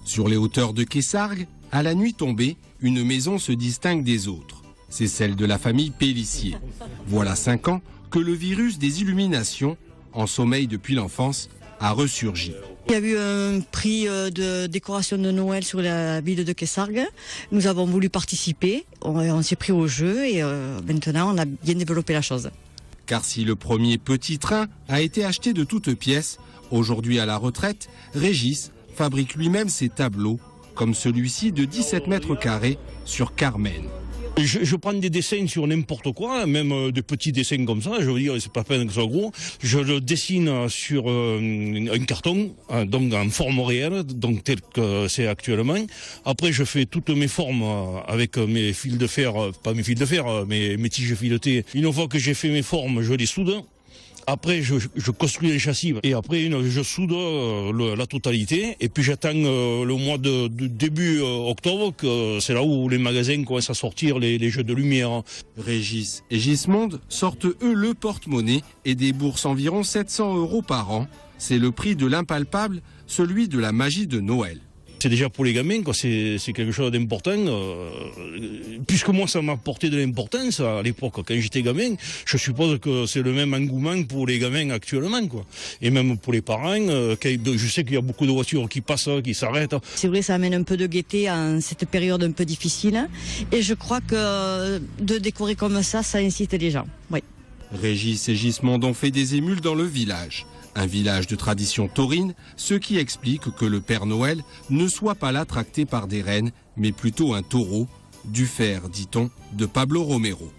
Sur les hauteurs de Quessargues, à la nuit tombée, une maison se distingue des autres. C'est celle de la famille Pélissier. Voilà 5 ans que le virus des illuminations, en sommeil depuis l'enfance, a ressurgi. Il y a eu un prix de décoration de Noël sur la ville de Quessargues. Nous avons voulu participer, on s'est pris au jeu et maintenant on a bien développé la chose. Car si le premier petit train a été acheté de toutes pièces, aujourd'hui à la retraite, Régis fabrique lui-même ses tableaux, comme celui-ci de 17 mètres carrés sur Carmen. Je prends des dessins sur n'importe quoi, même des petits dessins comme ça, je veux dire, c'est pas peine que ce soit gros. Je le dessine sur un carton, donc en forme réelle, donc tel que c'est actuellement. Après, je fais toutes mes formes avec mes fils de fer, pas mes fils de fer, mais mes tiges filetées. Une fois que j'ai fait mes formes, je les soude. Après, je construis les châssis et après, je soude la totalité. Et puis, j'attends le mois de début octobre, que c'est là où les magasins commencent à sortir les jeux de lumière. Régis et Gismonde sortent eux le porte-monnaie et déboursent environ 700 € par an. C'est le prix de l'impalpable, celui de la magie de Noël. C'est déjà pour les gamins, quoi. C'est quelque chose d'important. Puisque moi, ça m'a apporté de l'importance à l'époque, quand j'étais gamin. Je suppose que c'est le même engouement pour les gamins actuellement, quoi. Et même pour les parents. Je sais qu'il y a beaucoup de voitures qui passent, qui s'arrêtent. C'est vrai, ça amène un peu de gaieté en cette période un peu difficile. Et je crois que de décorer comme ça incite les gens. Oui. Régis et Gismonde ont fait des émules dans le village. Un village de tradition taurine, ce qui explique que le Père Noël ne soit pas là tracté par des rennes, mais plutôt un taureau, du fer, dit-on, de Pablo Romero.